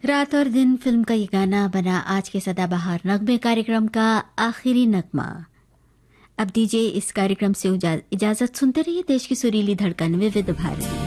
रात और दिन फिल्म का ये गाना बना आज के सदाबहार नगमे कार्यक्रम का आखिरी नगमा। अब दीजिए इस कार्यक्रम से इजाजत। सुनते रहिए देश की सुरीली धड़कन विविध भारती।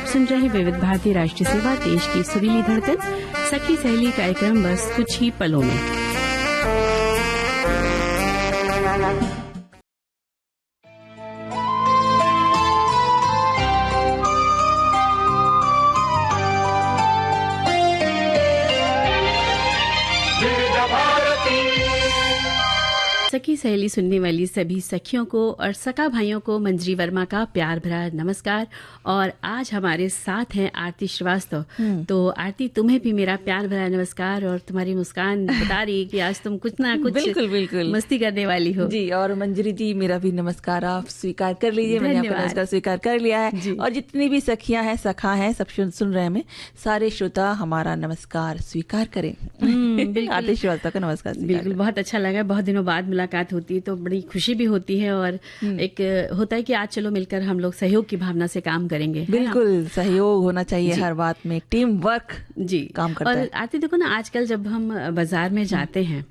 सुन रहे विविध भारती राष्ट्रीय सेवा, देश की सुरीली धड़कन, सखी सहेली कार्यक्रम बस कुछ ही पलों में। सखी सहेली सुनने वाली सभी सखियों को और सका भाइयों को मंजरी वर्मा का प्यार भरा नमस्कार। और आज हमारे साथ हैं आरती श्रीवास्तव। तो आरती, तुम्हें भी मेरा प्यार भरा नमस्कार। और तुम्हारी मुस्कान बता रही है कि आज तुम कुछ ना कुछ बिल्कुल मस्ती करने वाली हो जी। और मंजरी जी, मेरा भी नमस्कार आप स्वीकार कर लीजिए। मैंने आपका नमस्कार स्वीकार कर लिया है। और जितनी भी सखियां हैं, सखा हैं, सब सुन रहे हैं, हमें सारे श्रोता हमारा नमस्कार स्वीकार करें। आरती श्रीवास्तव का नमस्कार। बिल्कुल, बहुत अच्छा लगा। बहुत दिनों बाद मुलाकात होती है तो बड़ी खुशी भी होती है। और एक होता है कि आज चलो मिलकर हम लोग सहयोग की भावना से काम करेंगे। बिल्कुल, सहयोग होना चाहिए हर बात में, टीम वर्क जी काम करता है। और आरती, देखो ना, आजकल जब हम बाजार में जाते हैं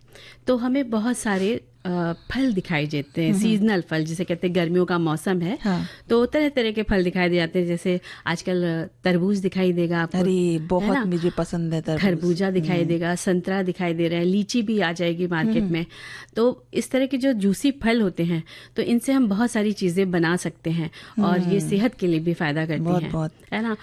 तो हमें बहुत सारे फल दिखाई देते हैं, सीजनल फल जिसे कहते हैं। गर्मियों का मौसम है तो तरह तरह के फल दिखाई दे जाते हैं। जैसे आजकल तरबूज दिखाई देगा आपको। अरे बहुत मुझे पसंद है तरबूज। खरबूजा दिखाई देगा, संतरा दिखाई दे रहा है, लीची भी आ जाएगी मार्केट में। तो इस तरह के जो जूसी फल होते हैं तो इनसे हम बहुत सारी चीजें बना सकते हैं और ये सेहत के लिए भी फायदा करती हैं, है ना।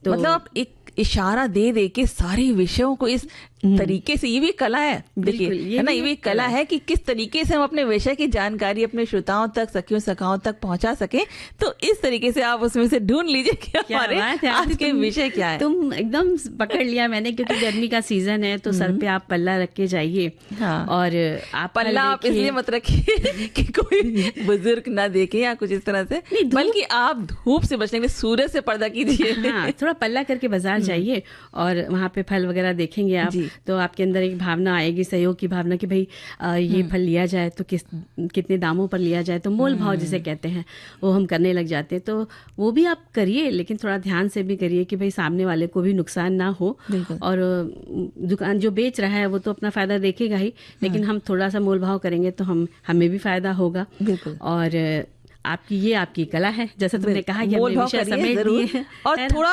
तो मतलब एक इशारा दे दे के सारे विषयों को इस तरीके से, ये भी कला है, देखिए, है ना, ये भी कला है कि किस तरीके से हम अपने विषय की जानकारी अपने श्रोताओं तक, सखियों सखाओं तक पहुंचा सके। तो इस तरीके से आप उसमें से ढूंढ लीजिए कि हमारे आज के विषय क्या है। तुम एकदम पकड़ लिया मैंने, क्योंकि गर्मी का सीजन है तो सर पे आप पल्ला रख के जाइए। और आप पल्ला आप इसलिए मत रखिए कि कोई बुजुर्ग ना देखे या कुछ इस तरह से, बल्कि आप धूप से बचने के लिए सूरज से पर्दा कीजिए। थोड़ा पल्ला करके बाजार जाइए और वहाँ पे फल वगैरह देखेंगे आप, तो आपके अंदर एक भावना आएगी, सहयोग की भावना कि भाई ये फल लिया जाए तो कितने दामों पर लिया जाए। तो मोल भाव जिसे कहते हैं वो हम करने लग जाते हैं। तो वो भी आप करिए, लेकिन थोड़ा ध्यान से भी करिए कि भाई सामने वाले को भी नुकसान ना हो। और दुकान जो बेच रहा है वो तो अपना फायदा देखेगा ही, लेकिन हम थोड़ा सा मोल भाव करेंगे तो हमें भी फायदा होगा। और आपकी कला है, जैसे तुमने कहा कि हमने विषय समेट दिए हैं। और थोड़ा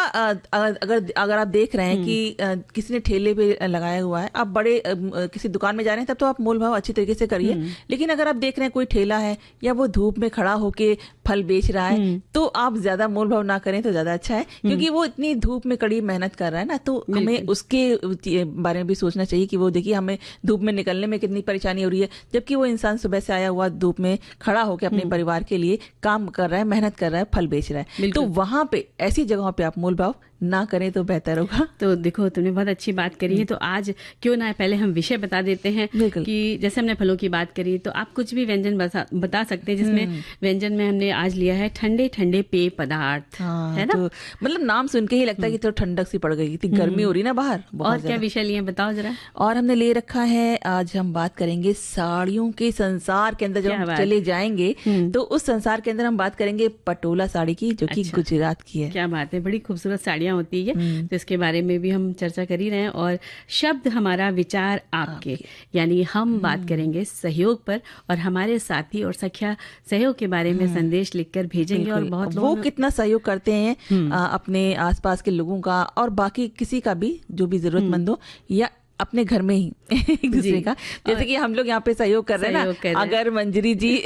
अगर आप देख रहे हैं कि किसी ने ठेले पे लगाया हुआ है, आप बड़े किसी दुकान में जा रहे हैं तब तो आप मोल भाव अच्छी तरीके से करिए। लेकिन अगर आप देख रहे हैं कोई ठेला है या वो धूप में खड़ा होके फल बेच रहा है तो आप ज्यादा मोल भाव ना करें तो ज्यादा अच्छा है, क्योंकि वो इतनी धूप में कड़ी मेहनत कर रहा है ना। तो हमें उसके बारे में भी सोचना चाहिए कि वो देखिए हमें धूप में निकलने में कितनी परेशानी हो रही है, जबकि वो इंसान सुबह से आया हुआ धूप में खड़ा होकर अपने परिवार के लिए काम कर रहा है, मेहनत कर रहा है, फल बेच रहा है। तो वहां पे ऐसी जगहों पे आप मोल भाव ना करें तो बेहतर होगा। तो देखो, तुमने बहुत अच्छी बात करी है। तो आज क्यों ना पहले हम विषय बता देते हैं कि जैसे हमने फलों की बात करी तो आप कुछ भी व्यंजन बता सकते हैं, जिसमें व्यंजन में हमने आज लिया है ठंडे ठंडे पेय पदार्थ, है ना। तो मतलब नाम सुन के ही लगता है कि थोड़ा ठंडक सी पड़ गई, इतनी गर्मी हो रही ना बाहर। और क्या विषय लिए बताओ जरा। और हमने ले रखा है, आज हम बात करेंगे साड़ियों के संसार के अंदर। जब हम चले जाएंगे तो उस संसार के अंदर हम बात करेंगे पटोला साड़ी की, जो कि गुजरात की है। क्या बात है, बड़ी खूबसूरत साड़ी होती है। तो इसके बारे में भी हम चर्चा कर ही रहे हैं। और शब्द हमारा, विचार आपके, यानी हम बात करेंगे सहयोग पर, और हमारे साथी और सखिया सहयोग के बारे में संदेश लिखकर भेजेंगे। और बहुत वो कितना सहयोग करते हैं अपने आसपास के लोगों का और बाकी किसी का भी, जो भी जरूरतमंद हो, या अपने घर में ही एक दूसरे का, जैसे कि हम लोग यहाँ पे सहयोग कर रहे हैं ना, अगर मंजरी जी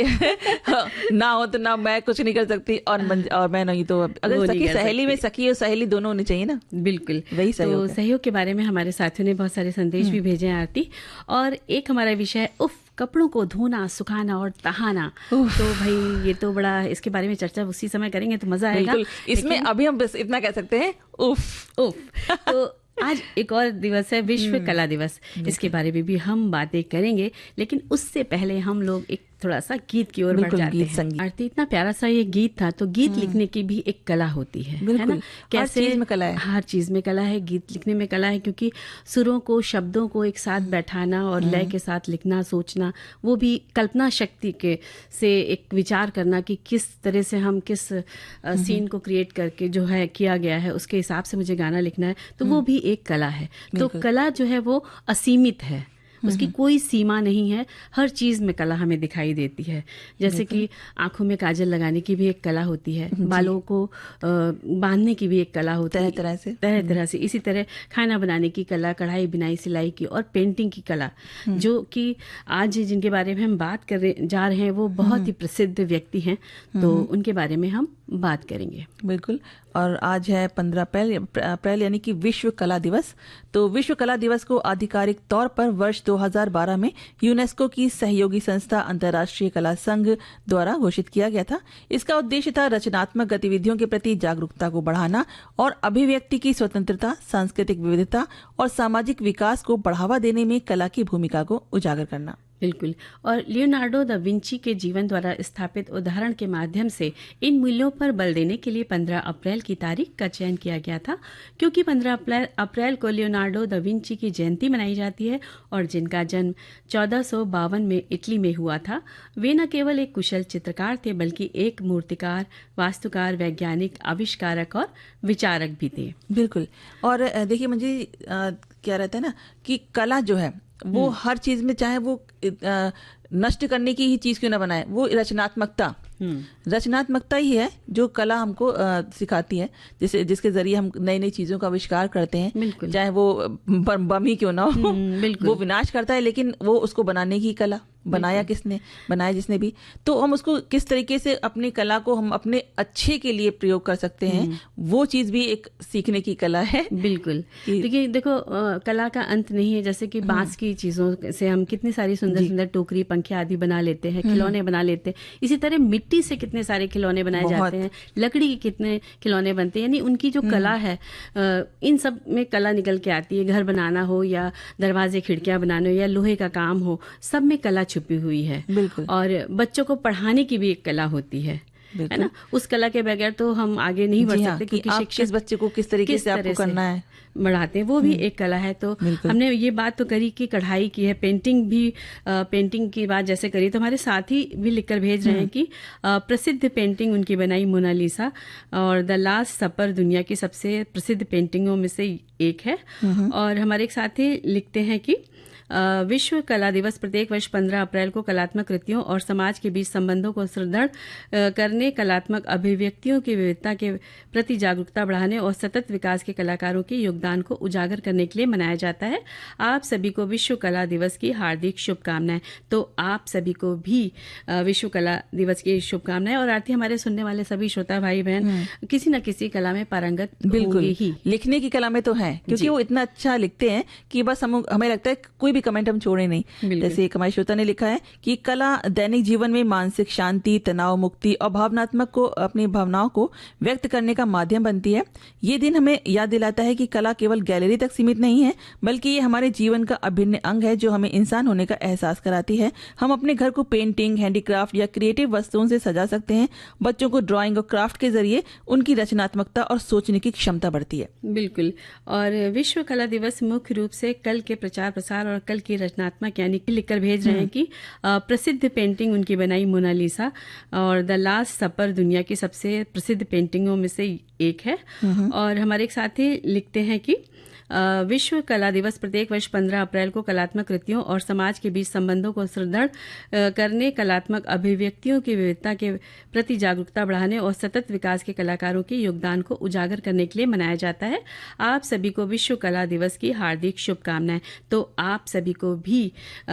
ना हो तो ना मैं कुछ नहीं कर सकती, और मैं नहीं तो अगर सखी सहेली में सखी और सहेली दोनों होनी चाहिए ना। बिल्कुल, वही सहयोग तो सहयोग के बारे में हमारे साथियों ने बहुत सारे संदेश भी भेजे हैं आरती। और एक हमारा विषय है उफ, कपड़ों को धोना, सुखाना और तहाना। तो भाई ये तो बड़ा, इसके बारे में चर्चा उसी समय करेंगे तो मजा आएगा। इसमें अभी हम बस इतना कह सकते हैं, उफ उफ। तो आज एक और दिवस है, विश्व कला दिवस। इसके बारे में भी हम बातें करेंगे, लेकिन उससे पहले हम लोग एक थोड़ा सा गीत की ओर बढ़ जाते हैं। आरती, इतना प्यारा सा ये गीत था। तो गीत लिखने की भी एक कला होती है ना? कैसे? हर चीज में कला है, हर चीज में कला है, गीत लिखने में कला है, क्योंकि सुरों को, शब्दों को एक साथ बैठाना और लय के साथ लिखना, सोचना, वो भी कल्पना शक्ति के से एक विचार करना कि किस तरह से हम किस सीन को क्रिएट करके जो है किया गया है उसके हिसाब से मुझे गाना लिखना है, तो वो भी एक कला है। तो कला जो है वो असीमित है, उसकी कोई सीमा नहीं है। हर चीज में कला हमें दिखाई देती है। जैसे कि आंखों में काजल लगाने की भी एक कला होती है, बालों को बांधने की भी एक कला होती है, तरह तरह से। इसी तरह खाना बनाने की कला, कढ़ाई बिनाई सिलाई की, और पेंटिंग की कला, जो कि आज जिनके बारे में हम बात जा रहे हैं वो बहुत ही प्रसिद्ध व्यक्ति हैं, तो उनके बारे में हम बात करेंगे। बिल्कुल। और आज है 15 अप्रैल यानी कि विश्व कला दिवस। तो विश्व कला दिवस को आधिकारिक तौर पर वर्ष 2012 में यूनेस्को की सहयोगी संस्था अंतर्राष्ट्रीय कला संघ द्वारा घोषित किया गया था। इसका उद्देश्य था रचनात्मक गतिविधियों के प्रति जागरूकता को बढ़ाना और अभिव्यक्ति की स्वतंत्रता, सांस्कृतिक विविधता और सामाजिक विकास को बढ़ावा देने में कला की भूमिका को उजागर करना। बिल्कुल। और लियोनार्डो दा विंची के जीवन द्वारा स्थापित उदाहरण के माध्यम से इन मूल्यों पर बल देने के लिए 15 अप्रैल की तारीख का चयन किया गया था, क्योंकि 15 अप्रैल को लियोनार्डो दा विंची की जयंती मनाई जाती है, और जिनका जन्म 1452 में इटली में हुआ था। वे न केवल एक कुशल चित्रकार थे, बल्कि एक मूर्तिकार, वास्तुकार, वैज्ञानिक, आविष्कारक और विचारक भी थे। बिल्कुल। और देखिए मुझे क्या रहता है ना कि कला जो है वो हर चीज में, चाहे वो नष्ट करने की ही चीज क्यों ना बनाए, वो रचनात्मकता ही है जो कला हमको सिखाती है, जिसके जरिए हम नई नई चीजों का आविष्कार करते हैं। चाहे वो बम ही क्यों ना हो, वो विनाश करता है, लेकिन वो उसको बनाने की कला, बनाया किसने, बनाया जिसने भी, तो हम उसको किस तरीके से अपनी कला को हम अपने अच्छे के लिए प्रयोग कर सकते हैं, वो चीज भी एक सीखने की कला है। बिल्कुल। देखिए, देखो कला का अंत नहीं है। जैसे कि बांस की चीजों से हम कितनी सारी सुंदर सुंदर टोकरी, पंखे आदि बना लेते हैं, खिलौने बना लेते हैं। इसी तरह मिट्टी से कितने सारे खिलौने बनाए जाते हैं, लकड़ी के कितने खिलौने बनते हैं। यानी उनकी जो कला है, इन सब में कला निकल के आती है। घर बनाना हो या दरवाजे खिड़कियां बनाना हो या लोहे का काम हो, सब में कला छुपी हुई है। बिल्कुल। और बच्चों को पढ़ाने की भी एक कला होती है ना? उस कला के बगैर तो हम आगे नहीं बढ़ सकते, क्योंकि शिक्षक बच्चे को किस तरीके से आपको करना है, बढ़ाते हैं, वो भी एक कला है। तो हमने ये बात तो करी कि कढ़ाई की है, पेंटिंग भी, पेंटिंग की बात जैसे करी, तो हमारे साथी भी लिखकर भेज रहे हैं कि प्रसिद्ध पेंटिंग उनकी बनाई मोनालिसा और द लास्ट सपर दुनिया की सबसे प्रसिद्ध पेंटिंगों में से एक है। और हमारे एक साथी लिखते हैं कि विश्व कला दिवस प्रत्येक वर्ष 15 अप्रैल को कलात्मक कृतियों और समाज के बीच संबंधों को सुदृढ़ करने, कलात्मक अभिव्यक्तियों की विविधता के प्रति जागरूकता बढ़ाने और सतत विकास के कलाकारों के योगदान को उजागर करने के लिए मनाया जाता है। आप सभी को विश्व कला दिवस की हार्दिक शुभकामनाएं। तो आप सभी को भी विश्व कला दिवस की शुभकामनाएं। और आरती, हमारे सुनने वाले सभी श्रोता भाई बहन किसी न किसी कला में पारंगत होंगे ही। लिखने की कला में तो है, क्योंकि वो इतना अच्छा लिखते हैं कि बस हमें लगता है कोई भी कमेंट हम छोड़े नहीं। जैसे एक हमारे श्रोता ने लिखा है कि कला दैनिक जीवन में मानसिक शांति, तनाव मुक्ति और भावनात्मक को, अपनी भावनाओं को व्यक्त करने का माध्यम बनती है। ये दिन हमें याद दिलाता है कि कला केवल गैलरी तक सीमित नहीं है, बल्कि ये हमारे जीवन का अभिन्न अंग है जो हमें इंसान होने का एहसास कराती है। हम अपने घर को पेंटिंग, हैंडीक्राफ्ट या क्रिएटिव वस्तुओं से सजा सकते हैं। बच्चों को ड्राइंग और क्राफ्ट के जरिए उनकी रचनात्मकता और सोचने की क्षमता बढ़ती है। बिल्कुल। और विश्व कला दिवस मुख्य रूप से कल के प्रचार प्रसार और कल की रचनात्मक यानी कि लिखकर भेज रहे हैं कि प्रसिद्ध पेंटिंग उनकी बनाई मोनालिसा और द लास्ट सपर दुनिया की सबसे प्रसिद्ध पेंटिंगों में से एक है। और हमारे एक साथी लिखते हैं कि विश्व कला दिवस प्रत्येक वर्ष 15 अप्रैल को कलात्मक कृतियों और समाज के बीच संबंधों को सुदृढ़ करने, कलात्मक अभिव्यक्तियों की विविधता के प्रति जागरूकता बढ़ाने और सतत विकास के कलाकारों के योगदान को उजागर करने के लिए मनाया जाता है। आप सभी को विश्व कला दिवस की हार्दिक शुभकामनाएं। तो आप सभी को भी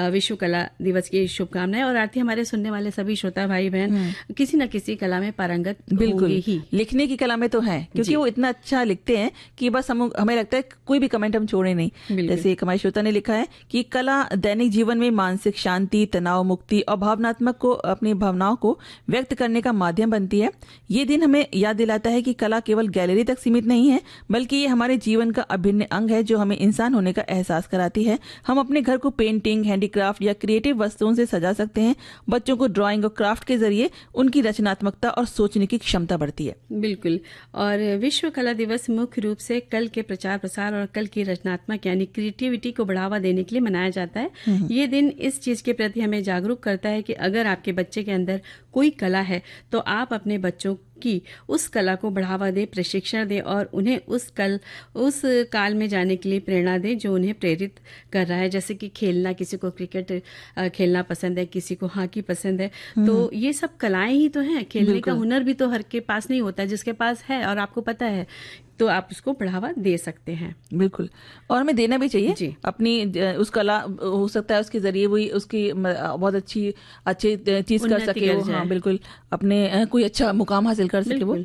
विश्व कला दिवस की शुभकामनाएं। और आरती, हमारे सुनने वाले सभी श्रोता भाई बहन किसी न किसी कला में पारंगत बिल्कुल ही, लिखने की कला में तो है, क्योंकि वो इतना अच्छा लिखते हैं कि बस हमें लगता है कोई भी कमेंट हम छोड़े नहीं। जैसे एक हमारे श्रोता ने लिखा है कि कला दैनिक जीवन में मानसिक शांति, तनाव मुक्ति और भावनात्मक को अपनी भावनाओं को व्यक्त करने का माध्यम बनती है। ये दिन हमें याद दिलाता है कि कला केवल गैलरी तक सीमित नहीं है, बल्कि ये हमारे जीवन का अभिन्न अंग है जो हमें इंसान होने का एहसास कराती है। हम अपने घर को पेंटिंग, हैंडीक्राफ्ट या क्रिएटिव वस्तुओं से सजा सकते हैं। बच्चों को ड्राइंग और क्राफ्ट के जरिए उनकी रचनात्मकता और सोचने की क्षमता बढ़ती है। बिल्कुल। और विश्व कला दिवस मुख्य रूप से कल के प्रचार प्रसार और कल की रचनात्मक यानी क्रिएटिविटी को बढ़ावा देने के लिए मनाया जाता है। ये दिन इस चीज के प्रति हमें जागरूक करता है कि अगर आपके बच्चे के अंदर कोई कला है तो आप अपने बच्चों की उस कला को बढ़ावा दें, प्रशिक्षण दें और उन्हें उस काल में जाने के लिए प्रेरणा दें जो उन्हें प्रेरित कर रहा है। जैसे कि खेलना, किसी को क्रिकेट खेलना पसंद है, किसी को हॉकी पसंद है, तो ये सब कलाएं ही तो हैं। खेलने का हुनर भी तो हर के पास नहीं होता, जिसके पास है और आपको पता है तो आप उसको बढ़ावा दे सकते हैं। बिल्कुल, और हमें देना भी चाहिए अपनी उस कला, हो सकता है उसके जरिए वो उसकी बहुत अच्छी चीज कर सके वो। हाँ बिल्कुल, अपने कोई अच्छा मुकाम हासिल कर सके वो।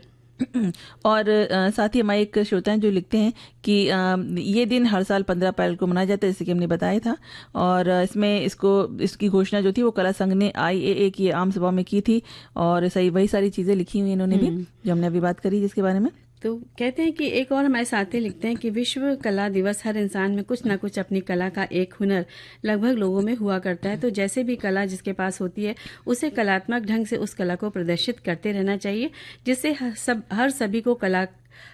और साथ ही हमारे एक श्रोता हैं जो लिखते हैं कि ये दिन हर साल 15 अप्रैल को मनाया जाता है, जैसे कि हमने बताया था। और इसमें इसकी घोषणा जो थी वो कला संघ ने IAA की आम सभा में की थी। और वही सारी चीजें लिखी हुई इन्होंने भी जो हमने अभी बात करी जिसके बारे में। तो कहते हैं कि एक और हमारे साथी लिखते हैं कि विश्व कला दिवस हर इंसान में कुछ ना कुछ अपनी कला का एक हुनर लगभग लोगों में हुआ करता है। तो जैसे भी कला जिसके पास होती है उसे कलात्मक ढंग से उस कला को प्रदर्शित करते रहना चाहिए, जिससे हर सभी को कला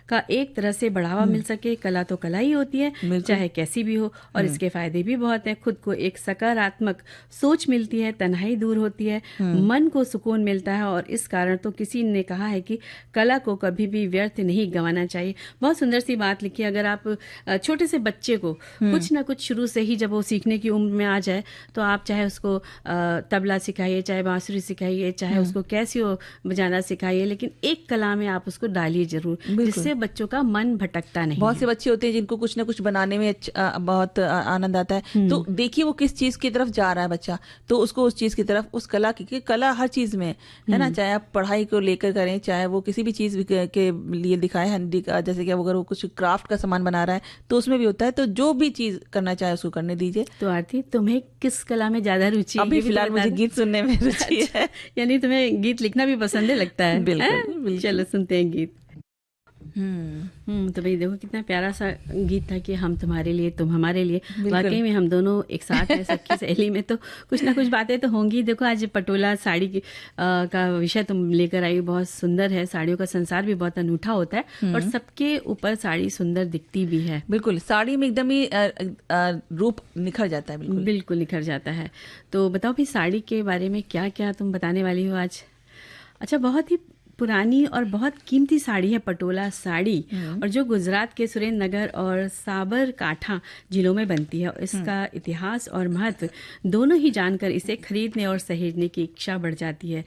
का एक तरह से बढ़ावा मिल सके। कला तो कला ही होती है, चाहे कैसी भी हो, और इसके फायदे भी बहुत हैं। खुद को एक सकारात्मक सोच मिलती है, तन्हाई दूर होती है, मन को सुकून मिलता है। और इस कारण तो किसी ने कहा है कि कला को कभी भी व्यर्थ नहीं गंवाना चाहिए। बहुत सुंदर सी बात लिखी। अगर आप छोटे से बच्चे को कुछ ना कुछ शुरू से ही जब वो सीखने की उम्र में आ जाए तो आप चाहे उसको तबला सिखाइए, चाहे बांसुरी सिखाइए, चाहे उसको कैसियो बजाना सिखाइए, लेकिन एक कला में आप उसको डालिए जरूर, जिससे बच्चों का मन भटकता नहीं। बहुत से बच्चे होते हैं जिनको कुछ ना कुछ बनाने में बहुत आनंद आता है। तो देखिए वो किस चीज की तरफ जा रहा है बच्चा, तो उसको उस चीज की तरफ, उस कला की, कला हर चीज में है ना, चाहे आप पढ़ाई को लेकर करें, चाहे वो किसी भी चीज के लिए दिखाए, जैसे कि अगर वो कुछ क्राफ्ट का सामान बना रहा है तो उसमें भी होता है। तो जो भी चीज करना चाहे उसको करने दीजिए। तो आरती, तुम्हें किस कला में ज्यादा रुचि है? अभी फिलहाल मुझे गीत सुनने में रुचि है। यानी तुम्हें गीत लिखना भी पसंद है लगता है। बिल्कुल। चलो सुनते हैं गीत। तो भाई देखो कितना प्यारा सा गीत था कि हम तुम्हारे लिए तुम हमारे लिए। वाकई में हम दोनों एक साथ हैं, सखी सहेली में, तो कुछ ना कुछ बातें तो होंगी। देखो आज पटोला साड़ी का विषय तुम लेकर आई, बहुत सुंदर है। साड़ियों का संसार भी बहुत अनूठा होता है और सबके ऊपर साड़ी सुंदर दिखती भी है। बिल्कुल, साड़ी में एकदम ही रूप निखर जाता है। बिल्कुल निखर जाता है। तो बताओ भी साड़ी के बारे में क्या क्या तुम बताने वाली हो आज? अच्छा, बहुत ही पुरानी और बहुत कीमती साड़ी है पटोला साड़ी, और जो गुजरात के सुरेंद्रनगर और साबरकांठा जिलों में बनती है। इसका इतिहास और महत्व दोनों ही जानकर इसे खरीदने और सहेजने की इच्छा बढ़ जाती है।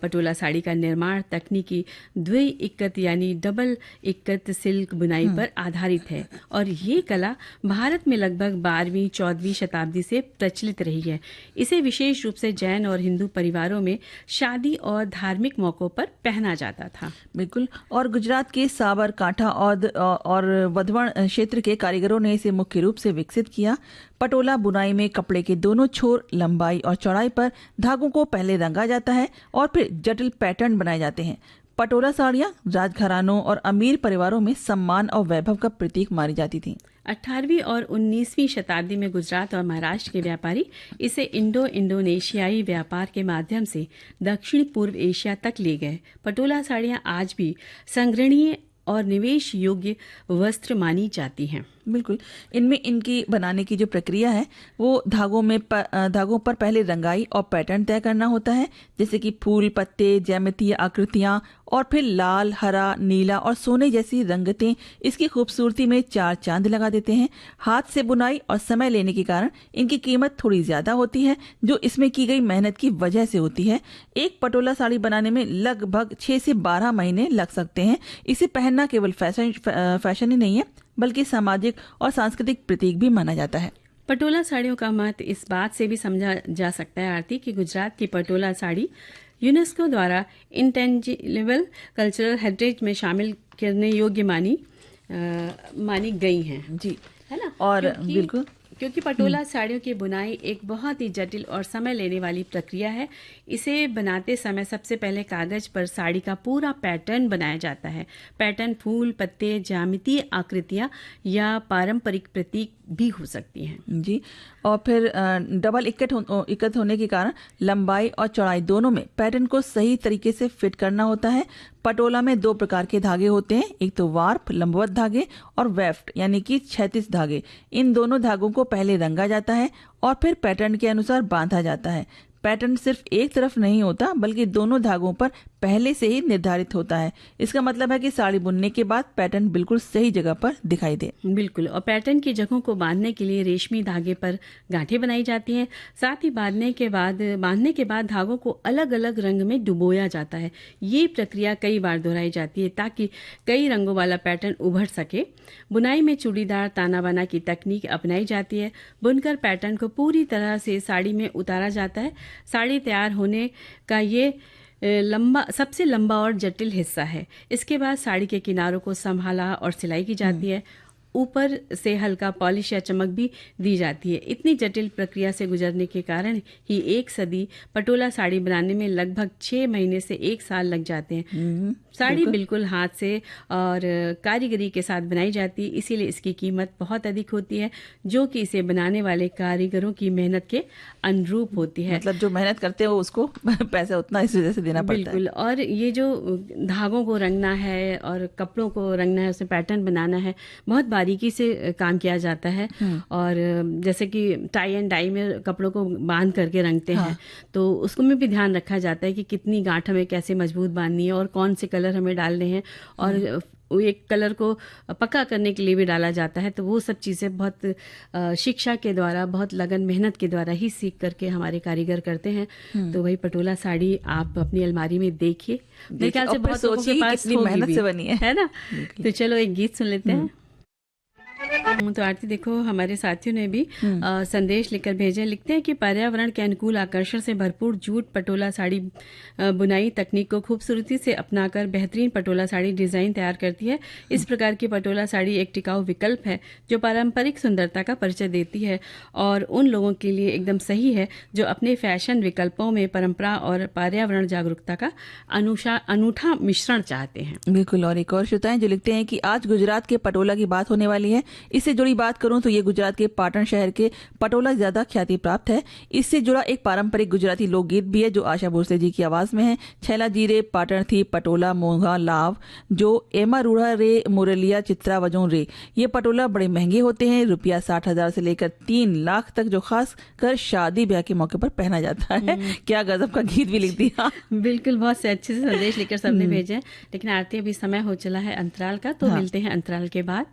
पटोला साड़ी का निर्माण तकनीकी द्वि इक्कत यानी डबल इक्कत सिल्क बुनाई पर आधारित है, और ये कला भारत में लगभग 12वीं-14वीं शताब्दी से प्रचलित रही है। इसे विशेष रूप से जैन और हिंदू परिवारों में शादी और धार्मिक मौकों पर पहना जाता था। बिल्कुल, और गुजरात के साबरकांठा और वधवण क्षेत्र के कारीगरों ने इसे मुख्य रूप से विकसित किया। पटोला बुनाई में कपड़े के दोनों छोर, लंबाई और चौड़ाई पर धागों को पहले रंगा जाता है और फिर जटिल पैटर्न बनाए जाते हैं। पटोला साड़ियां राजघरानों और अमीर परिवारों में सम्मान और वैभव का प्रतीक मानी जाती थीं। 18वीं और 19वीं शताब्दी में गुजरात और महाराष्ट्र के व्यापारी इसे इंडोनेशियाई व्यापार के माध्यम से दक्षिण पूर्व एशिया तक ले गए। पटोला साड़ियां आज भी संग्रहणीय और निवेश योग्य वस्त्र मानी जाती हैं। बिल्कुल। इनमें इनकी बनाने की जो प्रक्रिया है वो धागों पर पहले रंगाई और पैटर्न तय करना होता है, जैसे कि फूल, पत्ते, ज्यामितीय आकृतियां, और फिर लाल, हरा, नीला और सोने जैसी रंगतें इसकी खूबसूरती में चार चांद लगा देते हैं। हाथ से बुनाई और समय लेने के कारण इनकी कीमत थोड़ी ज्यादा होती है, जो इसमें की गई मेहनत की वजह से होती है। एक पटोला साड़ी बनाने में लगभग 6 से 12 महीने लग सकते हैं। इसे पहनना केवल फैशन ही नहीं है, बल्कि सामाजिक और सांस्कृतिक प्रतीक भी माना जाता है। पटोला साड़ियों का महत्व इस बात से भी समझा जा सकता है आरती कि गुजरात की पटोला साड़ी यूनेस्को द्वारा इंटेंजिबल कल्चरल हेरिटेज में शामिल करने योग्य मानी गई हैं। जी, है ना। और बिल्कुल, क्योंकि पटोला साड़ियों की बुनाई एक बहुत ही जटिल और समय लेने वाली प्रक्रिया है। इसे बनाते समय सबसे पहले कागज पर साड़ी का पूरा पैटर्न बनाया जाता है। पैटर्न फूल, पत्ते, ज्यामितीय आकृतियां या पारंपरिक प्रतीक भी हो सकती हैं। जी, और फिर डबल इकट्ठ होने के कारण लंबाई और चौड़ाई दोनों में पैटर्न को सही तरीके से फिट करना होता है। पटोला में 2 प्रकार के धागे होते हैं, एक तो वार्प लंबवत धागे और वेफ्ट यानी कि क्षैतिज धागे। इन दोनों धागों को पहले रंगा जाता है और फिर पैटर्न के अनुसार बांधा जाता है। पैटर्न सिर्फ एक तरफ नहीं होता, बल्कि दोनों धागों पर पहले से ही निर्धारित होता है। इसका मतलब है कि साड़ी बुनने के बाद पैटर्न बिल्कुल सही जगह पर दिखाई दे। बिल्कुल। और पैटर्न की जगहों को बांधने के लिए रेशमी धागे पर गांठें बनाई जाती हैं। साथ ही बांधने के बाद धागों को अलग अलग रंग में डुबोया जाता है। ये प्रक्रिया कई बार दोहराई जाती है ताकि कई रंगों वाला पैटर्न उभर सके। बुनाई में चूड़ीदार ताना बाना की तकनीक अपनाई जाती है। बुनकर पैटर्न को पूरी तरह से साड़ी में उतारा जाता है। साड़ी तैयार होने का ये सबसे लंबा और जटिल हिस्सा है। इसके बाद साड़ी के किनारों को संभाला और सिलाई की जाती है। ऊपर से हल्का पॉलिश या चमक भी दी जाती है। इतनी जटिल प्रक्रिया से गुजरने के कारण ही 1 सदी पटोला साड़ी बनाने में लगभग 6 महीने से 1 साल लग जाते हैं। साड़ी बिल्कुल हाथ से और कारीगरी के साथ बनाई जाती है, इसीलिए इसकी कीमत बहुत अधिक होती है, जो कि इसे बनाने वाले कारीगरों की मेहनत के अनुरूप होती है। मतलब जो मेहनत करते हो उसको पैसा उतना इस वजह से देना पड़ता है। बिल्कुल। और ये जो धागों को रंगना है और कपड़ों को रंगना है, उसमें पैटर्न बनाना है, बहुत बारीकी से काम किया जाता है। और जैसे कि टाई एंड डाई में कपड़ों को बांध करके रंगते हैं, तो उसको में भी ध्यान रखा जाता है कि कितनी गांठ हमें कैसे मजबूत बांधनी है और कौन से कलर हमें डालने हैं, और एक कलर को पक्का करने के लिए भी डाला जाता है। तो वो सब चीज़ें बहुत शिक्षा के द्वारा, बहुत लगन मेहनत के द्वारा ही सीख करके हमारे कारीगर करते हैं। तो वही पटोला साड़ी आप अपनी अलमारी में देखिए, मेरे ख्याल से बहुत लोगों के पास मेहनत से बनी है ना। तो चलो एक गीत सुन लेते हैं। तो आरती देखो, हमारे साथियों ने भी संदेश लिखकर भेजे। लिखते हैं कि पर्यावरण के अनुकूल आकर्षण से भरपूर जूट पटोला साड़ी बुनाई तकनीक को खूबसूरती से अपनाकर बेहतरीन पटोला साड़ी डिजाइन तैयार करती है। इस प्रकार की पटोला साड़ी एक टिकाऊ विकल्प है जो पारंपरिक सुंदरता का परिचय देती है और उन लोगों के लिए एकदम सही है जो अपने फैशन विकल्पों में परंपरा और पर्यावरण जागरूकता का अनूठा मिश्रण चाहते हैं। बिल्कुल। और एक और श्रोता जो लिखते हैं कि आज गुजरात के पटोला की बात होने वाली है। इससे जुड़ी बात करूं तो ये गुजरात के पाटन शहर के पटोला ज्यादा ख्याति प्राप्त है। इससे जुड़ा एक पारंपरिक गुजराती लोकगीत भी है जो आशा भोसले जी की आवाज में है। छैला जीरे पाटन थी पटोला मोंघा लाव जो एमा रूढ़ा रे मुरलिया चित्रा वजों रे। ये पटोला बड़े महंगे होते हैं, रुपया 60,000 से लेकर 3 लाख तक, जो खास कर शादी ब्याह के मौके पर पहना जाता है। क्या गजब का गीत भी लिख दिया। बिल्कुल, बहुत से अच्छे से संदेश लेकर सबने भेजे हैं। लेकिन आरती अभी समय हो चला है अंतराल का, तो मिलते हैं अंतराल के बाद।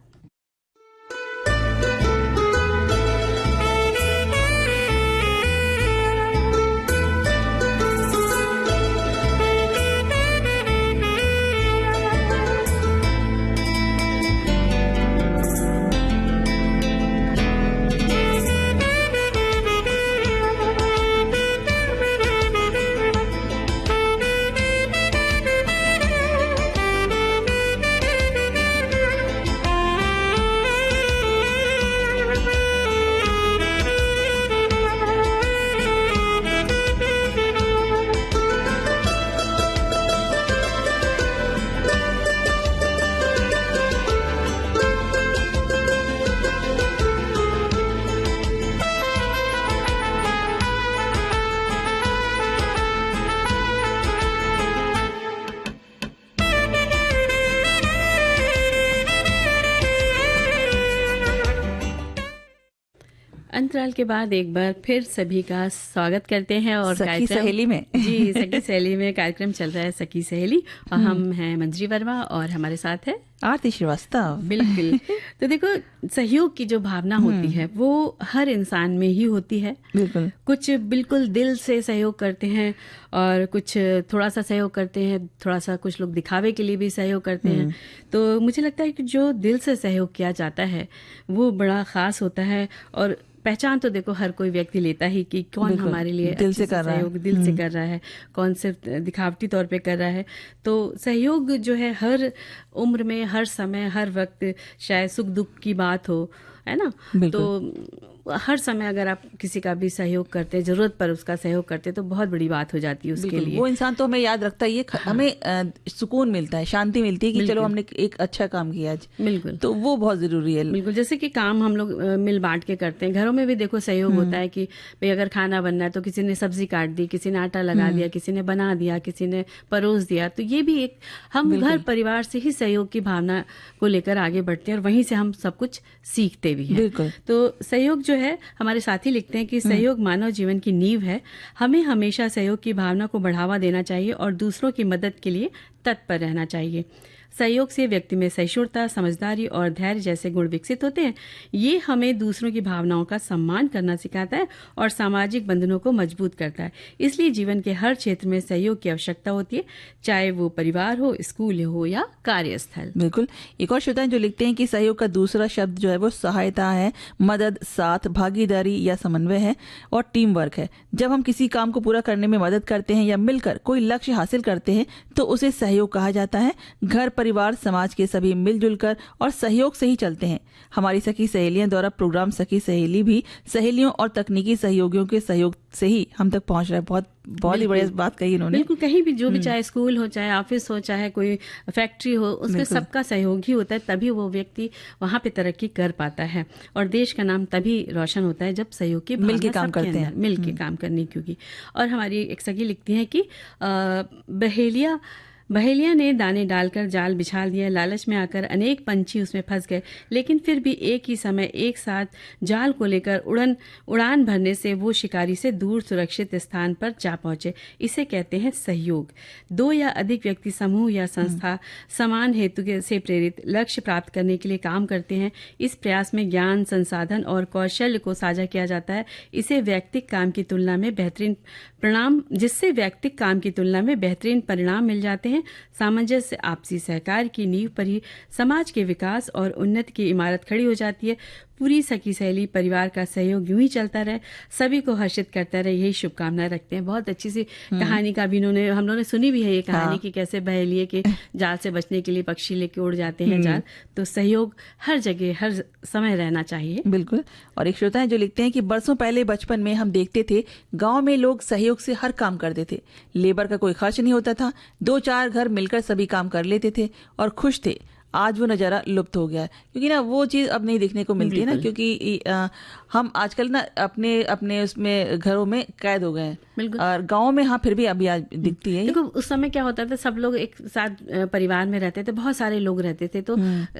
अंतराल के बाद एक बार फिर सभी का स्वागत करते हैं और सखी सहेली में जी सखी सहेली में कार्यक्रम चल रहा है सखी सहेली और हम हैं मंजरी वर्मा और हमारे साथ है आरती श्रीवास्तव। बिल्कुल। तो देखो, सहयोग की जो भावना होती है वो हर इंसान में ही होती है। बिल्कुल। कुछ बिल्कुल दिल से सहयोग करते हैं और कुछ थोड़ा सा सहयोग करते हैं, थोड़ा सा कुछ लोग दिखावे के लिए भी सहयोग करते हैं। तो मुझे लगता है कि जो दिल से सहयोग किया जाता है वो बड़ा खास होता है। और पहचान तो देखो हर कोई व्यक्ति लेता ही कि कौन हमारे लिए दिल से कर रहा है, सहयोग दिल से कर रहा है, कौन सिर्फ दिखावटी तौर पे कर रहा है। तो सहयोग जो है हर उम्र में, हर समय, हर वक्त, शायद सुख दुख की बात हो, है ना, तो हर समय अगर आप किसी का भी सहयोग करते हैं, जरूरत पर उसका सहयोग करते हैं, तो बहुत बड़ी बात हो जाती है उसके लिए। वो इंसान तो हमें याद रखता है, ये हमें सुकून मिलता है, शांति मिलती है कि चलो हमने एक अच्छा काम किया आज। बिल्कुल। तो वो बहुत जरूरी है। बिल्कुल। जैसे कि काम हम लोग मिल बांट के करते हैं, घरों में भी देखो सहयोग होता है कि भाई अगर खाना बनना है तो किसी ने सब्जी काट दी, किसी ने आटा लगा दिया, किसी ने बना दिया, किसी ने परोस दिया। तो ये भी एक हम घर परिवार से ही सहयोग की भावना को लेकर आगे बढ़ते हैं और वहीं से हम सब कुछ सीखते भी हैं। बिल्कुल। तो सहयोग जो है, हमारे साथी लिखते हैं कि सहयोग मानव जीवन की नींव है। हमें हमेशा सहयोग की भावना को बढ़ावा देना चाहिए और दूसरों की मदद के लिए तत्पर रहना चाहिए। सहयोग से व्यक्ति में सहिष्णुता, समझदारी और धैर्य जैसे गुण विकसित होते हैं। ये हमें दूसरों की भावनाओं का सम्मान करना सिखाता है और सामाजिक बंधनों को मजबूत करता है। इसलिए जीवन के हर क्षेत्र में सहयोग की आवश्यकता होती है, चाहे वो परिवार हो, स्कूल हो या कार्यस्थल। बिल्कुल। एक और श्रोता जो लिखते हैं कि सहयोग का दूसरा शब्द जो है वो सहायता है, मदद, साथ, भागीदारी या समन्वय है और टीम वर्क है। जब हम किसी काम को पूरा करने में मदद करते हैं या मिलकर कोई लक्ष्य हासिल करते हैं तो उसे सहयोग कहा जाता है। घर परिवार समाज के सभी मिलजुल कर और सहयोग से ही चलते हैं। हमारी सखी सहेलियां द्वारा प्रोग्राम सखी सहेली भी सहेलियों और तकनीकी सहयोगियों के सहयोग से ही हम तक पहुंच रहा है। बहुत ही बढ़िया बात कही इन्होंने। बिल्कुल। कहीं भी जो भी, चाहे स्कूल हो, चाहे ऑफिस हो, चाहे कोई फैक्ट्री हो, उसमें सबका सहयोग ही होता है, तभी वो व्यक्ति वहां पे तरक्की कर पाता है। और देश का नाम तभी रोशन होता है जब सहयोग की भावना मिलके काम करते हैं, मिलके काम करने की। और हमारी एक सखी लिखती है कि बहेलिया ने दाने डालकर जाल बिछा दिया। लालच में आकर अनेक पंछी उसमें फंस गए, लेकिन फिर भी एक ही समय एक साथ जाल को लेकर उड़ान भरने से वो शिकारी से दूर सुरक्षित स्थान पर जा पहुंचे। इसे कहते हैं सहयोग। दो या अधिक व्यक्ति, समूह या संस्था समान हेतु से प्रेरित लक्ष्य प्राप्त करने के लिए काम करते हैं। इस प्रयास में ज्ञान, संसाधन और कौशल्य को साझा किया जाता है। जिससे व्यक्तिगत काम की तुलना में बेहतरीन परिणाम मिल जाते हैं। सामंजस्य, आपसी सहकार की नींव पर ही समाज के विकास और उन्नति की इमारत खड़ी हो जाती है। पूरी सखी सहेली परिवार का सहयोग यूं ही चलता रहे, सभी को हर्षित करता रहे, यही शुभकामनाएं रखते हैं। बहुत अच्छी सी कहानी का भी हम लोगों ने सुनी भी है ये कहानी कि कैसे बहेलिए के जाल से बचने के लिए पक्षी लेके उड़ जाते हैं जाल। तो सहयोग हर जगह हर समय रहना चाहिए। बिल्कुल। और एक श्रोता है जो लिखते हैं कि बरसों पहले बचपन में हम देखते थे गांव में लोग सहयोग से हर काम करते थे। लेबर का कोई खर्च नहीं होता था, 2-4 घर मिलकर सभी काम कर लेते थे और खुश थे। आज वो नज़ारा लुप्त हो गया है, क्योंकि ना वो चीज़ अब नहीं देखने को मिलती है ना, क्योंकि हम आजकल ना अपने उसमें घरों में कैद हो गए हैं। और गाँव में हाँ फिर भी अभी आज दिखती है। देखो उस समय क्या होता था, सब लोग एक साथ परिवार में रहते थे, बहुत सारे लोग रहते थे। तो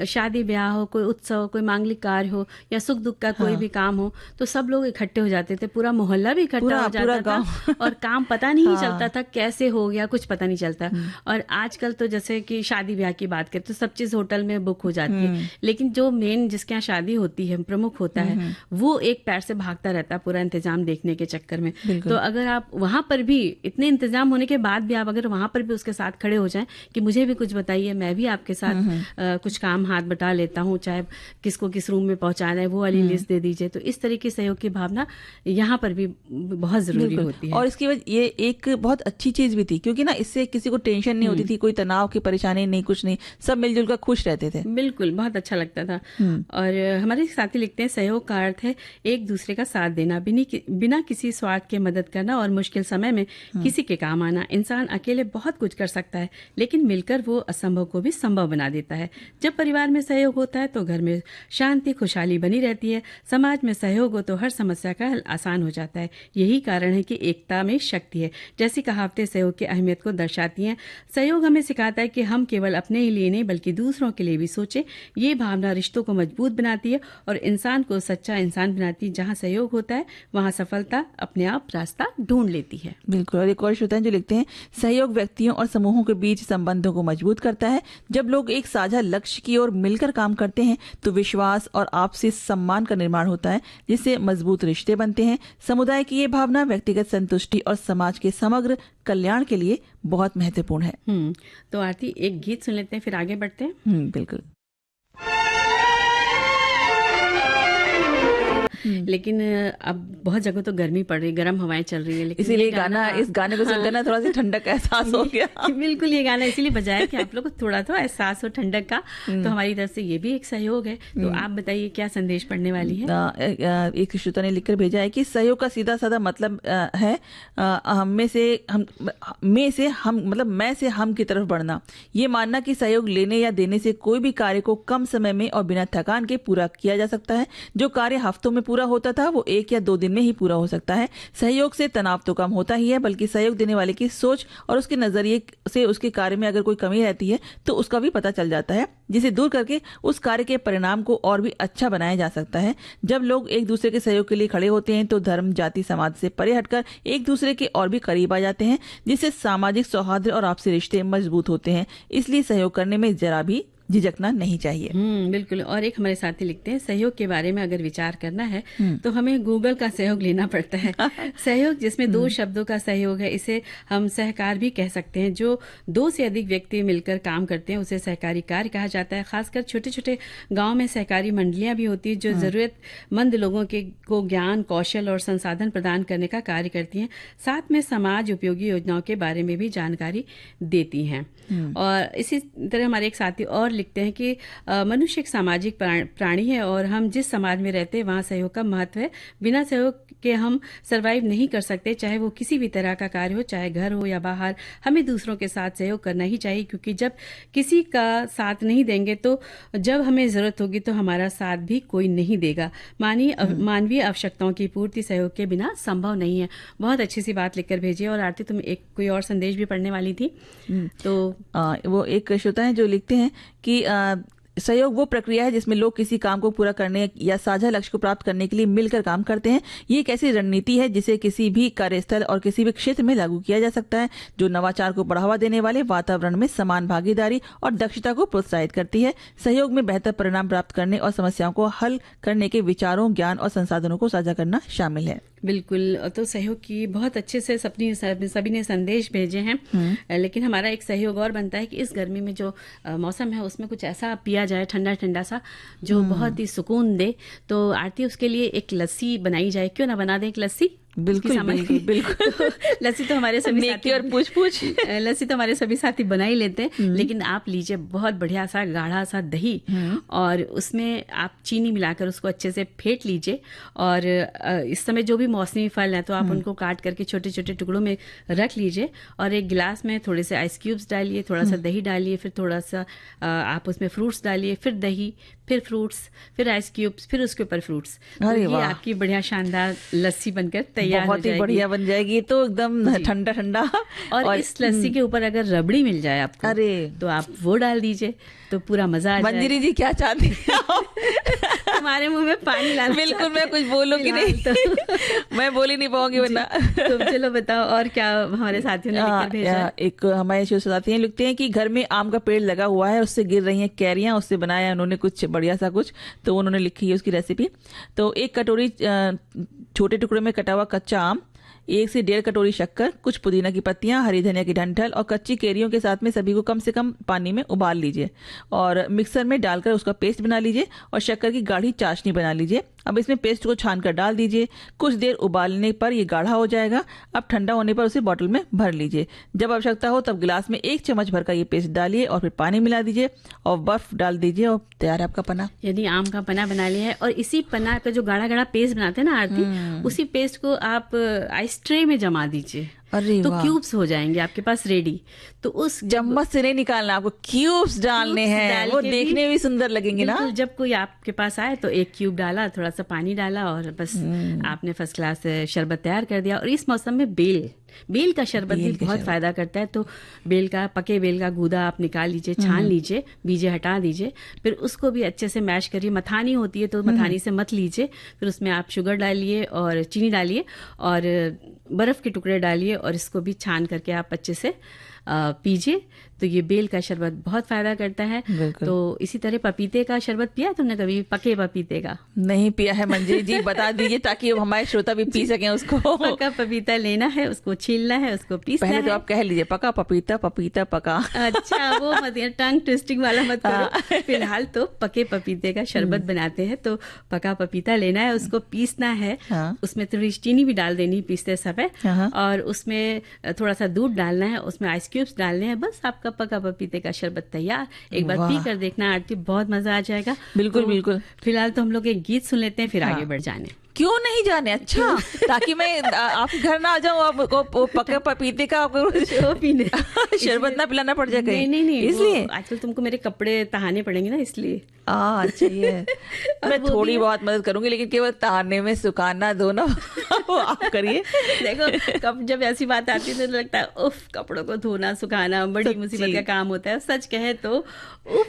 शादी ब्याह हो, कोई उत्सव, कोई मांगलिक कार्य हो या सुख दुख का कोई भी काम हो, तो सब लोग इकट्ठे हो जाते थे। पूरा मोहल्ला भी इकट्ठा हो जाता था और काम पता नहीं चलता था कैसे हो गया, कुछ पता नहीं चलता। और आजकल तो जैसे कि शादी ब्याह की बात करें तो सब चीज होटल में बुक हो जाती है, लेकिन जो मेन जिसके यहाँ शादी होती है, प्रमुख होता है, वो एक पैर से भागता रहता है पूरा इंतजाम देखने के चक्कर में। तो अगर आप वहां पर भी इतने इंतजाम होने के बाद भी आप अगर वहां पर भी उसके साथ खड़े हो जाएं कि मुझे भी कुछ बताइए, मैं भी आपके साथ कुछ काम हाथ बटा लेता हूँ, चाहे किसको किस रूम में पहुंचाना है वो वाली लिस्ट दे दीजिए। तो इस तरीके सहयोग की भावना यहाँ पर भी बहुत जरूरी होती है। और इसकी वजह ये एक बहुत अच्छी चीज भी थी, क्योंकि ना इससे किसी को टेंशन नहीं होती थी, कोई तनाव की परेशानी नहीं, कुछ नहीं, सब मिलजुल कर खुश रहते थे। बिल्कुल, बहुत अच्छा लगता था। और हमारे साथी लिखते हैं सहयोग का अर्थ है एक दूसरे का साथ देना, बिना किसी स्वार्थ के मदद करना और मुश्किल समय में किसी के काम आना। इंसान अकेले बहुत कुछ कर सकता है, लेकिन मिलकर वो असंभव को भी संभव बना देता है। जब परिवार में सहयोग होता है तो घर में शांति खुशहाली बनी रहती है। समाज में सहयोग हो तो हर समस्या का हल आसान हो जाता है। यही कारण है कि एकता में शक्ति है। जैसी कहावतें सहयोग की अहमियत को दर्शाती हैं। सहयोग हमें सिखाता है कि हम केवल अपने ही लिए नहीं बल्कि दूसरों के लिए भी सोचें। ये भावना रिश्तों को मजबूत बनाती है और इंसान को सच्चा इंसान बनाती है। जहाँ सहयोग होता है वहाँ सफलता अपने आप रास्ता ढूंढ लेती है। बिल्कुल। और एक और श्रोता जो लिखते हैं, सहयोग व्यक्तियों और समूहों के बीच संबंधों को मजबूत करता है। जब लोग एक साझा लक्ष्य की ओर मिलकर काम करते हैं तो विश्वास और आपसी सम्मान का निर्माण होता है, जिससे मजबूत रिश्ते बनते हैं। समुदाय की ये भावना व्यक्तिगत संतुष्टि और समाज के समग्र कल्याण के लिए बहुत महत्वपूर्ण है। तो आरती एक गीत सुन लेते हैं, फिर आगे बढ़ते हैं। बिल्कुल। लेकिन अब बहुत जगह तो गर्मी पड़ रही है, गर्म हवाएं चल रही है, लेकिन इसीलिए इस गाने को सुनकर ना थोड़ा सा ठंडक का एहसास हो गया। बिल्कुल, ये गाना इसीलिए बजाया कि आप लोग को थोड़ा तो एहसास हो ठंडक का। तो हमारी तरफ से ये भी एक सहयोग है। तो आप बताइए क्या संदेश पढ़ने वाली है। एक श्रोता ने लिखकर भेजा है कि सहयोग का सीधा साधा मतलब है मैं से हम की तरफ बढ़ना। ये मानना कि सहयोग लेने या देने से कोई भी कार्य को कम समय में और बिना थकान के पूरा किया जा सकता है। जो कार्य हफ्तों में पूरा होता था वो 1 या 2 दिन में ही पूरा हो सकता है। सहयोग से तनाव तो कम होता ही है, बल्कि सहयोग देने वाले की सोच और उसके नजरिए से उसके कार्य में अगर कोई कमी रहती है तो उसका भी पता चल जाता है, जिसे दूर करके उस कार्य के परिणाम को और भी अच्छा बनाया जा सकता है। जब लोग एक दूसरे के सहयोग के लिए खड़े होते हैं तो धर्म जाति समाज से परे हटकर एक दूसरे के और भी करीब आ जाते हैं, जिससे सामाजिक सौहार्द और आपसी रिश्ते मजबूत होते हैं। इसलिए सहयोग करने में जरा भी झिझकना नहीं चाहिए। बिल्कुल। और एक हमारे साथी लिखते हैं, सहयोग के बारे में अगर विचार करना है तो हमें गूगल का सहयोग लेना पड़ता है। सहयोग जिसमें 2 शब्दों का सहयोग है, इसे हम सहकार भी कह सकते हैं। जो 2 से अधिक व्यक्ति मिलकर काम करते हैं उसे सहकारी कार्य कहा जाता है। खासकर छोटे छोटे गाँव में सहकारी मंडलियां भी होती है जो जरूरतमंद लोगों को ज्ञान कौशल और संसाधन प्रदान करने का कार्य करती हैं। साथ में समाज उपयोगी योजनाओं के बारे में भी जानकारी देती हैं। और इसी तरह हमारे एक साथी और लिखते हैं कि मनुष्य एक सामाजिक प्राणी है और हम जिस समाज में रहते हैं वहाँ सहयोग का महत्व है। बिना सहयोग के हम सरवाइव नहीं कर सकते, चाहे वो किसी भी तरह का कार्य हो, चाहे घर हो या बाहर। हमें दूसरों के साथ सहयोग करना ही चाहिए, क्योंकि जब किसी का साथ नहीं देंगे तो जब हमें जरूरत होगी तो हमारा साथ भी कोई नहीं देगा। मानवीय आवश्यकताओं की पूर्ति सहयोग के बिना संभव नहीं है। बहुत अच्छी सी बात लिखकर भेजिए। और आरती, तुम एक कोई और संदेश भी पढ़ने वाली थी। तो वो एक श्रोता है जो लिखते हैं कि सहयोग वो प्रक्रिया है जिसमें लोग किसी काम को पूरा करने या साझा लक्ष्य को प्राप्त करने के लिए मिलकर काम करते हैं। ये एक ऐसी रणनीति है जिसे किसी भी कार्यस्थल और किसी भी क्षेत्र में लागू किया जा सकता है, जो नवाचार को बढ़ावा देने वाले वातावरण में समान भागीदारी और दक्षता को प्रोत्साहित करती है। सहयोग में बेहतर परिणाम प्राप्त करने और समस्याओं को हल करने के विचारों, ज्ञान और संसाधनों को साझा करना शामिल है। बिल्कुल। तो सहयोग की बहुत अच्छे से सभी ने संदेश भेजे हैं। लेकिन हमारा एक सहयोग और बनता है कि इस गर्मी में जो मौसम है उसमें कुछ ऐसा पिया जाए ठंडा ठंडा सा जो बहुत ही सुकून दे। तो आरती, उसके लिए एक लस्सी बनाई जाए। क्यों ना बना दें एक लस्सी। बिल्कुल। तो लस्सी तो हमारे सभी साथी और पूछ लस्सी तो हमारे सभी साथी बना ही लेते हैं। लेकिन आप लीजिए बहुत बढ़िया सा गाढ़ा सा दही और उसमें आप चीनी मिलाकर उसको अच्छे से फेंट लीजिए। और इस समय जो भी मौसमी फल है तो आप उनको काट करके छोटे छोटे टुकड़ों में रख लीजिए और एक गिलास में थोड़े से आइस क्यूब्स डालिए, थोड़ा सा दही डालिए, फिर थोड़ा सा आप उसमें फ्रूट्स डालिए, फिर दही, फिर फ्रूट्स, फिर आइस क्यूब्स, फिर उसके ऊपर फ्रूट्स। तो ये आपकी बढ़िया शानदार लस्सी बनकर तैयार बहुत ही बढ़िया बन जाएगी। तो एकदम ठंडा ठंडा। और इस लस्सी के ऊपर अगर रबड़ी मिल जाए आपको, अरे तो आप वो डाल दीजिए तो पूरा मजा आ जाए। मंजीरी जी क्या चाहती हैं? हमारे मुंह में पानी लाना। बिल्कुल, मैं कुछ बोलूंगी नहीं तो मैं बोल ही नहीं पाऊंगी वरना। तो चलो बताओ और क्या हमारे साथियों ने लिखकर भेजा। एक हमारे शिव साथी हैं लिखते हैं कि घर में आम का पेड़ लगा हुआ है, उससे गिर रही हैं कैरियां, उससे बनाया है उन्होंने कुछ बढ़िया सा कुछ, तो उन्होंने लिखी है उसकी रेसिपी। तो 1 कटोरी छोटे टुकड़े में कटा हुआ कच्चा आम, 1 से 1.5 कटोरी शक्कर, कुछ पुदीना की पत्तियां, हरी धनिया की डंठल और कच्ची कैरियों के साथ में सभी को कम से कम पानी में उबाल लीजिए और मिक्सर में डालकर उसका पेस्ट बना लीजिए और शक्कर की गाढ़ी चाशनी बना लीजिए। अब इसमें पेस्ट को छान कर डाल दीजिए। कुछ देर उबालने पर ये गाढ़ा हो जाएगा। अब ठंडा होने पर उसे बॉटल में भर लीजिए। जब आवश्यकता हो तब गिलास में 1 चम्मच भर कर ये पेस्ट डालिए और फिर पानी मिला दीजिए और बर्फ डाल दीजिए और तैयार है आपका पन्ना। यानी आम का पन्ना बना लिया है। और इसी पन्ना का जो गाढ़ा गाढ़ा पेस्ट बनाते हैं ना आरती, उसी पेस्ट को आप आइस ट्रे में जमा दीजिए, अरे तो वाह। क्यूब्स हो जाएंगे आपके पास रेडी। तो उस चम्मच से नहीं निकालना, आपको क्यूब्स डालने हैं, डाल वो के देखने में भी सुंदर लगेंगे ना। बिल्कुल, जब कोई आपके पास आए तो 1 क्यूब डाला, थोड़ा सा पानी डाला और बस आपने फर्स्ट क्लास शरबत तैयार कर दिया। और इस मौसम में बेल का शरबत भी बहुत फायदा करता है। तो पके बेल का गूदा आप निकाल लीजिए, छान लीजिए, बीजे हटा दीजिए, फिर उसको भी अच्छे से मैश करिए। मथानी होती है तो मथानी से मथ लीजिए, फिर उसमें आप शुगर डालिए और चीनी डालिए और बर्फ के टुकड़े डालिए और इसको भी छान करके आप अच्छे से पीजिए। तो ये बेल का शरबत बहुत फायदा करता है। तो इसी तरह पपीते का शरबत पिया तुमने कभी? पके पपीते का नहीं पिया है मंजरी जी, बता दीजिए ताकि हमारे श्रोता भी पी सकें उसको। पका पपीता लेना है, उसको छीलना है, उसको पीसना है। पहले तो आप कह लीजिए पका पपीता, पपीता पका। अच्छा, वो मत, टंग ट्विस्टिंग वाला मत करो। फिलहाल तो पके पपीते का शरबत बनाते हैं। तो पका पपीता लेना है, उसको पीसना है। उसमें थोड़ी चीनी भी डाल देनी पीसते समय, और उसमें थोड़ा सा दूध डालना है, उसमें आइस क्यूब्स डालने हैं। बस आपका पका पपीते का शरबत तैयार। एक बार पी कर देखना आरती, बहुत मजा आ जाएगा। बिल्कुल बिल्कुल। फिलहाल तो हम लोग एक गीत सुन लेते हैं, फिर आगे बढ़ जाने। क्यों नहीं जाने? अच्छा, ताकि मैं आपके घर ना आ जाऊँ, आपको पके पपीते का पीने शरबत ना पिलाना पड़ जाए कहीं। नहीं, इसलिए आजकल तुमको मेरे कपड़े तहाने पड़ेंगे ना, इसलिए। अच्छा ये मैं थोड़ी बहुत मदद करूंगी, लेकिन केवल तहाने में, सुखाना धोना वो आप करिए। देखो, कब जब ऐसी बात आती है तो लगता है उफ, कपड़ों को धोना सुखाना बड़ी मुसीबत का काम होता है। सच कहे तो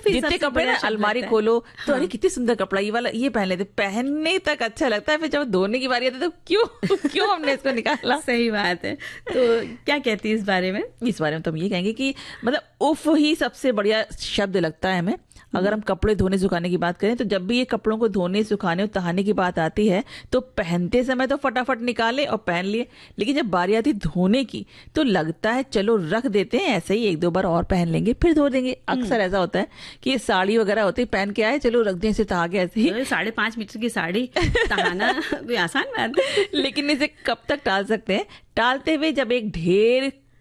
जितने कपड़े ना अलमारी खोलो तो अरे कितनी सुंदर कपड़ा, ये वाला ये पहन लेते, पहनने तक अच्छा लगता है, फिर जब धोने की बारी आती है तो क्यों हमने इसको निकाला। सही बात है। तो क्या कहती है इस बारे में? इस बारे में तो हम ये कहेंगे कि मतलब उफ ही सबसे बढ़िया शब्द लगता है हमें। अगर हम कपड़े धोने सुखाने की बात करें तो जब भी ये कपड़ों को धोने सुखाने और तहाने की बात आती है तो पहनते समय तो फटाफट निकाले और पहन लिए, लेकिन जब बारी आती धोने की तो लगता है चलो रख देते हैं, ऐसे ही 1-2 बार और पहन लेंगे फिर धो देंगे। अक्सर ऐसा होता है कि साड़ी वगैरह होती है, पहन के आए चलो रख दें, इसे तहा के ऐसे ही। 5.5 मीटर की साड़ी तहाना कोई आसान बात है। लेकिन इसे कब तक टाल सकते हैं? टालते हुए जब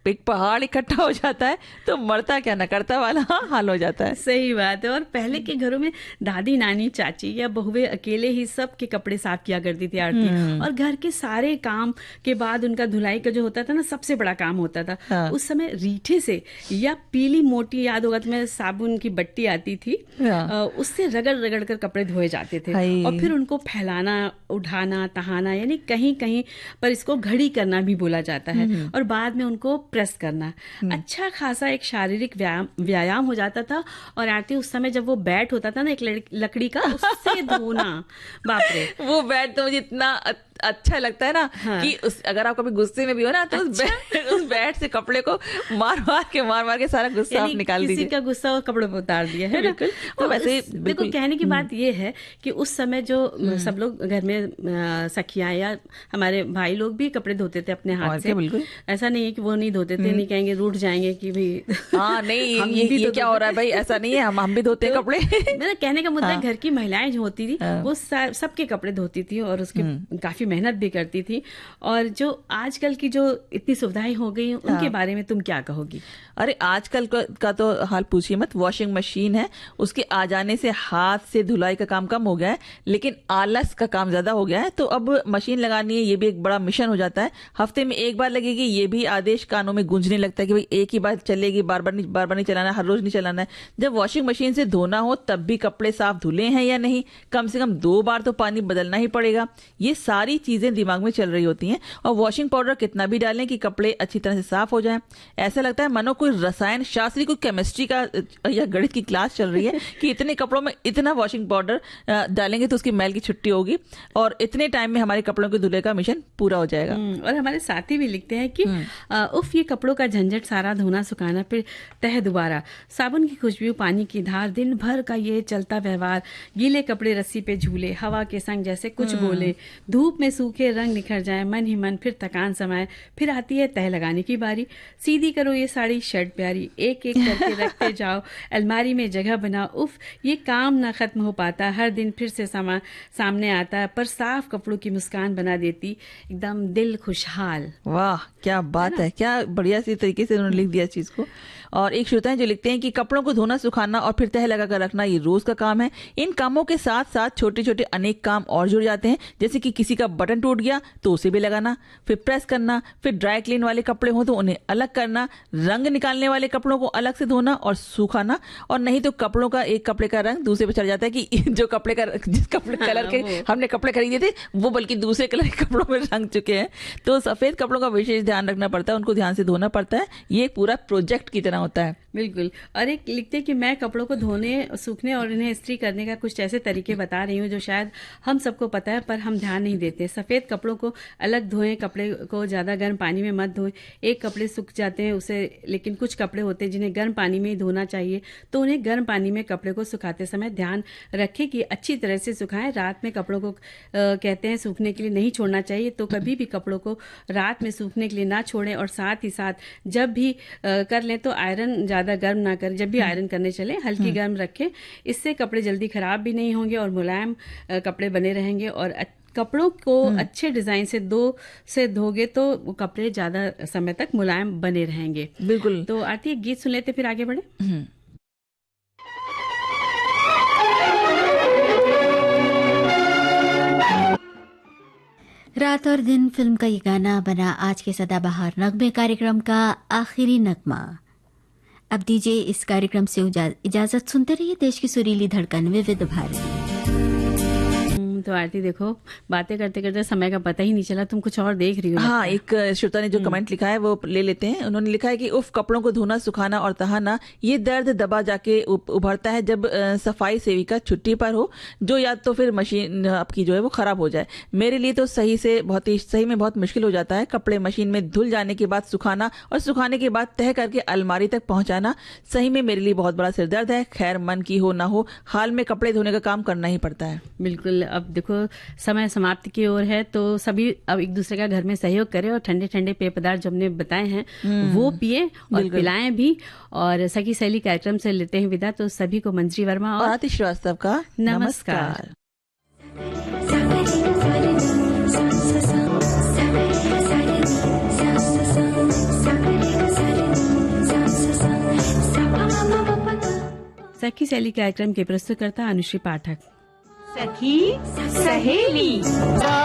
एक पहाड़ इकट्ठा हो जाता है तो मरता क्या न करता वाला हाल हो जाता है। सही बात है। और पहले के घरों में दादी, नानी, चाची या बहुएं अकेले ही सबके कपड़े साफ किया करती थी आरती। और घर के सारे काम के बाद उनका धुलाई का जो होता था ना, सबसे बड़ा काम होता था। उस समय रीठे से या पीली मोटी, याद होगा तुम्हें, साबुन की बट्टी आती थी, उससे रगड़ रगड़ कर कपड़े धोए जाते थे। और फिर उनको फैलाना, उठाना, तहाना, यानी कहीं कहीं पर इसको घड़ी करना भी बोला जाता है। और बाद में उनको प्रेस करना, अच्छा खासा एक शारीरिक व्यायाम हो जाता था। और आरती उस समय जब वो बैट होता था ना एक लकड़ी का, उससे धोना, बाप रे, वो बैट तो मुझे इतना अच्छा लगता है ना। कि अगर आप कभी गुस्से में भी हो ना तो उस बैट से कपड़े को मार मार के सारा गुस्सा आप निकाल दीजिए। किसी का गुस्सा और कपड़ों पर उतार दिया है ना। तो वैसे देखो, कहने की बात ये है कि उस समय जो सब लोग घर में सखियां या हमारे भाई लोग भी कपड़े धोते थे अपने हाथ से। ऐसा नहीं है कि वो नहीं धोते थे, नहीं कहेंगे, रूठ जाएंगे कि भाई हाँ नहीं ये क्या हो रहा है भाई, ऐसा नहीं है, हम भी धोते हैं कपड़े। मेरा कहने का मुद्दा घर की महिलाएं जो होती थी वो सबके कपड़े धोती थी और उसके काफी मेहनत भी करती थी। और जो आजकल की जो इतनी सुविधाएं हो गई उनके बारे में तुम क्या कहोगी? अरे आजकल का तो हाल पूछिए मत। वॉशिंग मशीन है, उसके आ जाने से हाथ से धुलाई का काम कम हो गया है, लेकिन आलस का काम ज्यादा हो गया है। तो अब मशीन लगानी है, ये भी एक बड़ा मिशन हो जाता है। हफ्ते में एक बार लगेगी, ये भी आदेश कानों में गूंजने लगता है कि भाई एक ही बार चलेगी, बार बार नहीं चलाना, हर रोज नहीं चलाना है। जब वॉशिंग मशीन से धोना हो तब भी कपड़े साफ धुले हैं या नहीं, कम से कम 2 बार तो पानी बदलना ही पड़ेगा। ये सारी चीजें दिमाग में चल रही होती हैं। और वॉशिंग पाउडर कितना भी डालें कि कपड़े अच्छी तरह से साफ हो जाएं, ऐसा लगता है मानो कोई रसायन शास्त्री, कोई केमिस्ट्री का या गणित की क्लास चल रही है कि इतने कपड़ों में इतना वॉशिंग पाउडर डालेंगे तो उसकी मैल की छुट्टी होगी और इतने टाइम में हमारे कपड़ों के धुले का मिशन पूरा हो जाएगा। और हमारे साथी भी लिखते हैं कि उफ, ये कपड़ों का झंझट, सारा धोना सुखाना, फिर तह दोबारा, साबुन की खुशबू, पानी की धार, दिन भर का ये चलता व्यवहार, गीले कपड़े रस्सी पे झूले, हवा के संग जैसे कुछ बोले, धूप में सूखे रंग निखर जाए, मन ही मन फिर थकान समाए, फिर आती है तह लगाने सुखाने की बारी, सीधी करो ये साड़ी शर्ट प्यारी, एक एक करके रखते जाओ, अलमारी में जगह बनाओ, उफ ये काम ना खत्म हो पाता, हर दिन फिर से सामने आता, पर साफ कपड़ों की मुस्कान बना देती एकदम दिल खुशहाल। वाह क्या बात है, क्या बढ़िया सी तरीके से उन्होंने लिख दिया इस चीज को। और एक श्रोता है जो लिखते हैं कि कपड़ों को धोना, सुखाना और फिर तह लगा कर रखना ये रोज का काम है। इन कामों के साथ साथ छोटे छोटे अनेक काम और जुड़ जाते हैं, जैसे कि किसी का बटन टूट गया तो उसे भी लगाना, फिर प्रेस करना, फिर ड्राई क्लीन वाले कपड़े हो तो उन्हें अलग करना, रंग निकालने वाले कपड़ों को अलग से धोना और सुखाना, और नहीं तो कपड़ों का एक कपड़े का रंग दूसरे पे चढ़ जाता है कि जो कपड़े का जिस कपड़े कलर के हमने कपड़े खरीदे थे वो बल्कि दूसरे कलर के कपड़ों में रंग चुके हैं। तो सफेद कपड़ों का विशेष ध्यान रखना पड़ता है, उनको ध्यान से धोना पड़ता है, ये एक पूरा प्रोजेक्ट की तरह होता है। बिल्कुल। और एक लिखते हैं कि मैं कपड़ों को धोने, सूखने और इन्हें इस्त्री करने का कुछ ऐसे तरीके बता रही हूँ जो शायद हम सबको पता है पर हम ध्यान नहीं देते। सफ़ेद कपड़ों को अलग धोएं, कपड़े को ज़्यादा गर्म पानी में मत धोएं। एक कपड़े सूख जाते हैं उसे, लेकिन कुछ कपड़े होते हैं जिन्हें गर्म पानी में ही धोना चाहिए, तो उन्हें गर्म पानी में कपड़े को सुखाते समय ध्यान रखें कि अच्छी तरह से सुखाएं। रात में कपड़ों को कहते हैं सूखने के लिए नहीं छोड़ना चाहिए, तो कभी भी कपड़ों को रात में सूखने के लिए ना छोड़ें। और साथ ही साथ जब भी कर लें तो आयरन ज़्यादा गर्म ना करें, जब भी आयरन करने चले हल्की गर्म रखें, इससे कपड़े जल्दी खराब भी नहीं होंगे और मुलायम कपड़े बने रहेंगे। और कपड़ों को अच्छे डिजाइन से धोगे तो वो कपड़े ज्यादा समय तक मुलायम बने रहेंगे। बिल्कुल। तो आरती एक गीत सुन लेते फिर आगे बढ़े। रात और दिन फिल्म का ये गाना बना आज के सदाबहार नगमे कार्यक्रम का आखिरी नगमा। अब दीजिए इस कार्यक्रम से इजाजत, सुनते रहिए देश की सुरीली धड़कन विविध भारती। तो आरती देखो बातें करते करते समय का पता ही नहीं चला, तुम कुछ और देख रही हो। हाँ, एक श्रोता ने जो कमेंट लिखा है वो ले लेते हैं। उन्होंने लिखा है कि उफ कपड़ों को धोना, सुखाना और तहाना, ये दर्द दबा जाके उभरता है जब सफाई सेविका छुट्टी पर हो, जो या तो फिर मशीन आपकी जो है वो खराब हो जाए। मेरे लिए तो सही में बहुत मुश्किल हो जाता है कपड़े मशीन में धुल जाने के बाद सुखाना और सुखाने के बाद तह करके अलमारी तक पहुंचाना। सही में मेरे लिए बहुत बड़ा सिरदर्द है। खैर मन की हो ना हो, हाल में कपड़े धोने का काम करना ही पड़ता है। बिल्कुल। अब देखो समय समाप्ति की ओर है, तो सभी अब एक दूसरे का घर में सहयोग करें और ठंडे ठंडे पेय पदार्थ जो हमने बताए हैं वो पिए और पिलाएं भी। और सखी सहेली कार्यक्रम से लेते हैं विदा, तो सभी को मंजरी वर्मा और आतिश श्रीवास्तव का नमस्कार। सखी सहेली कार्यक्रम के प्रस्तुतकर्ता अनुश्री पाठक। सखी सहेली।